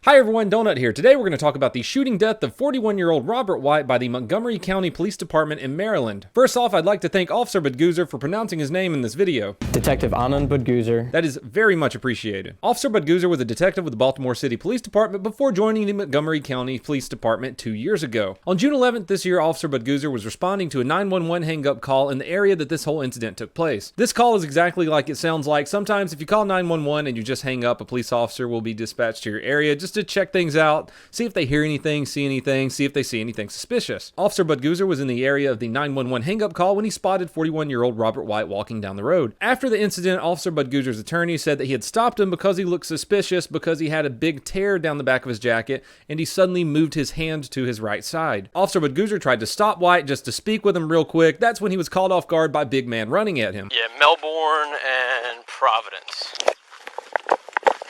Hi everyone, Donut here. Today we're going to talk about the shooting death of 41-year-old Robert White by the Montgomery County Police Department in Maryland. First off, I'd like to thank Officer Badgujar for pronouncing his name in this video. Detective Anand Badgujar. That is very much appreciated. Officer Badgujar was a detective with the Baltimore City Police Department before joining the Montgomery County Police Department 2 years ago. On June 11th this year, Officer Badgujar was responding to a 911 hang-up call in the area that this whole incident took place. This call is exactly like it sounds like. Sometimes if you call 911 and you just hang up, a police officer will be dispatched to your area just to check things out. See if they hear anything, see anything, see if they see anything suspicious. Officer Badgujar was in the area of the 911 hang-up call when he spotted 41-year-old Robert White walking down the road. After the incident, Officer Badgujar's attorney said that he had stopped him because he looked suspicious because he had a big tear down the back of his jacket and he suddenly moved his hand to his right side. Officer Badgujar tried to stop White just to speak with him real quick. That's when he was caught off guard by big man running at him. Yeah, Melbourne and Providence.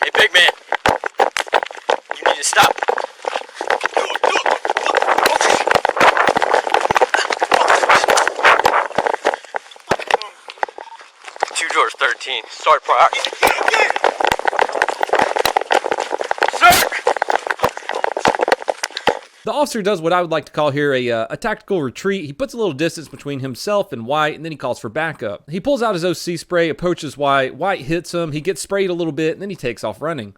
Hey, big man. You need to stop. Two doors, 13. Sorry, Park. Sir! The officer does what I would like to call here a tactical retreat. He puts a little distance between himself and White, and then he calls for backup. He pulls out his OC spray, approaches White. White hits him. He gets sprayed a little bit, and then he takes off running.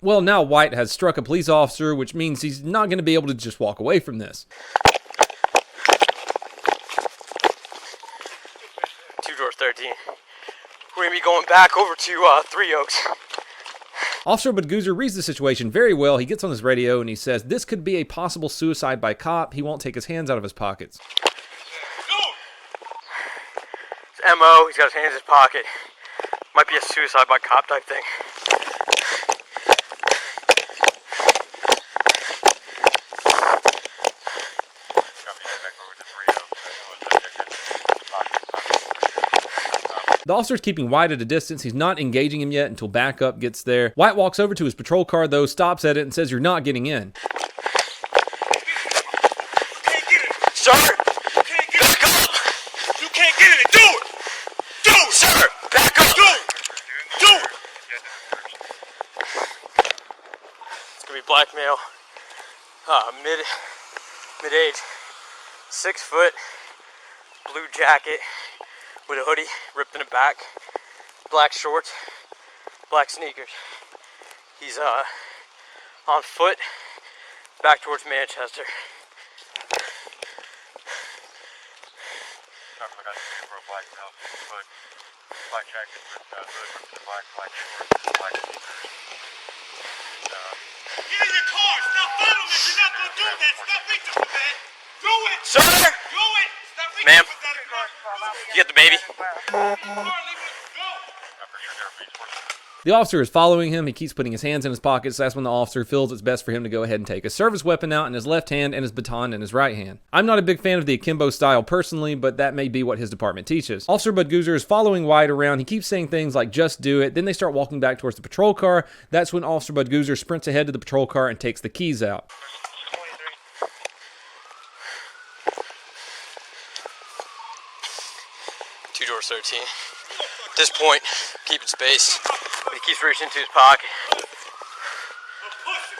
Well, now White has struck a police officer, which means he's not going to be able to just walk away from this. Two doors, 13. We're going to be going back over to Three Oaks. Officer Badgujar reads the situation very well. He gets on his radio and he says this could be a possible suicide by cop. He won't take his hands out of his pockets. It's M.O. He's got his hands in his pocket. Might be a suicide by cop type thing. The officer's keeping White at a distance. He's not engaging him yet until backup gets there. White walks over to his patrol car, though, stops at it, and says, "You're not getting in." Sir! You can't get it! Back up! You can't get it! Do it! Do it, sir! Back up! Do it! Do it! It's gonna be black male. Mid-age. 6 foot. Blue jacket. With a hoodie ripped in the back, black shorts, black sneakers. He's on foot, back towards Manchester. Black belt, hood, black jacket with hood ripped in the back, black shorts, black sneakers. Get in your car! Stop following me! You're not gonna do that! Stop reaching for that! Do it! Sir! Do it! Stop reaching Ma'am. for that! You get the baby? The officer is following him. He keeps putting his hands in his pockets. That's when the officer feels it's best for him to go ahead and take his service weapon out in his left hand and his baton in his right hand. I'm not a big fan of the akimbo style personally, but that may be what his department teaches. Officer Badgujar is following White around. He keeps saying things like, "Just do it." Then they start walking back towards the patrol car. That's when Officer Badgujar sprints ahead to the patrol car and takes the keys out. Two doors, 13. At this point, keeping space, but he keeps reaching into his pocket.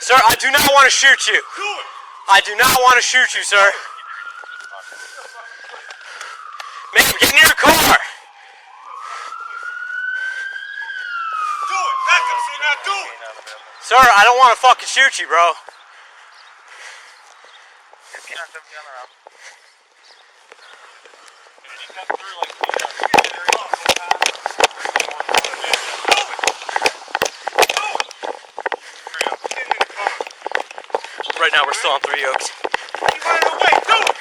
Sir, I do not want to shoot you. I do not want to shoot you, sir. Ma'am, get in your car. Do it! Back up, sir! Now do it! Sir, I don't want to fucking shoot you, bro. Right now, we're still on Three Oaks. He's running away! Do it!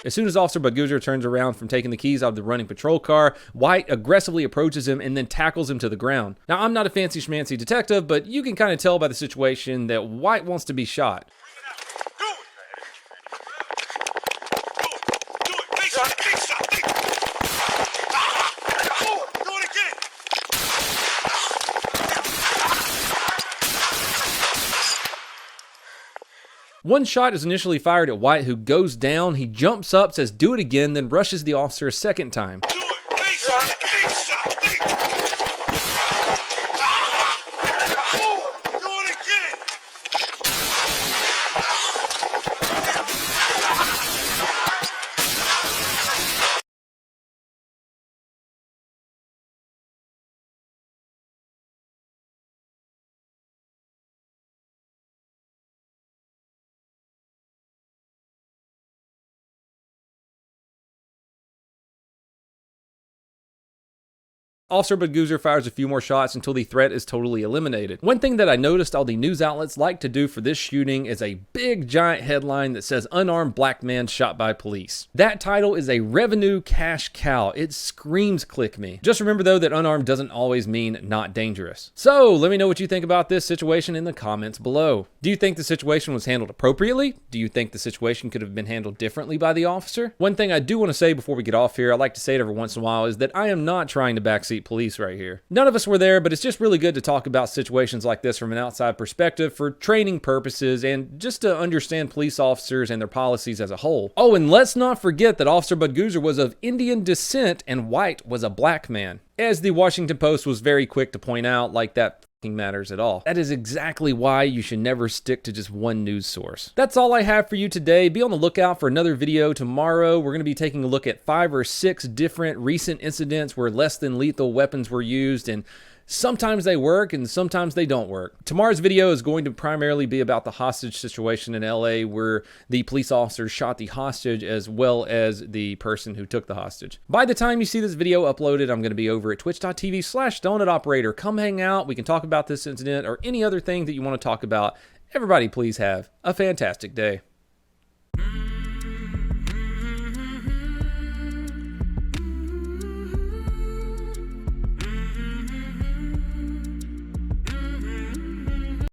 As soon as Officer Badgujar turns around from taking the keys out of the running patrol car, White aggressively approaches him and then tackles him to the ground. Now, I'm not a fancy schmancy detective, but you can kind of tell by the situation that White wants to be shot. Do it! Do it! Big shot! Big shot! Big shot! Do it again! One shot is initially fired at White, who goes down. He jumps up, says do it again, then rushes the officer a second time. Do it. Big shot. Big shot. Big. Do it again. Officer Badgujar fires a few more shots until the threat is totally eliminated. One thing that I noticed all the news outlets like to do for this shooting is a big giant headline that says unarmed black man shot by police. That title is a revenue cash cow. It screams click me. Just remember though that unarmed doesn't always mean not dangerous. So let me know what you think about this situation in the comments below. Do you think the situation was handled appropriately? Do you think the situation could have been handled differently by the officer? One thing I do want to say before we get off here, I like to say it every once in a while, is that I am not trying to backseat police right here. None of us were there, but it's just really good to talk about situations like this from an outside perspective for training purposes and just to understand police officers and their policies as a whole. Oh, and let's not forget that Officer Badgujar was of Indian descent and White was a black man. As the Washington Post was very quick to point out, like that matters at all. That is exactly why you should never stick to just one news source. That's all I have for you today. Be on the lookout for another video tomorrow. We're going to be taking a look at 5 or 6 different recent incidents where less than lethal weapons were used, and sometimes they work and sometimes they don't work. Tomorrow's video is going to primarily be about the hostage situation in LA, where the police officers shot the hostage as well as the person who took the hostage. By the time you see this video uploaded, I'm going to be over at twitch.tv/donutoperator. Come hang out. We can talk about this incident or any other thing that you want to talk about. Everybody please have a fantastic day.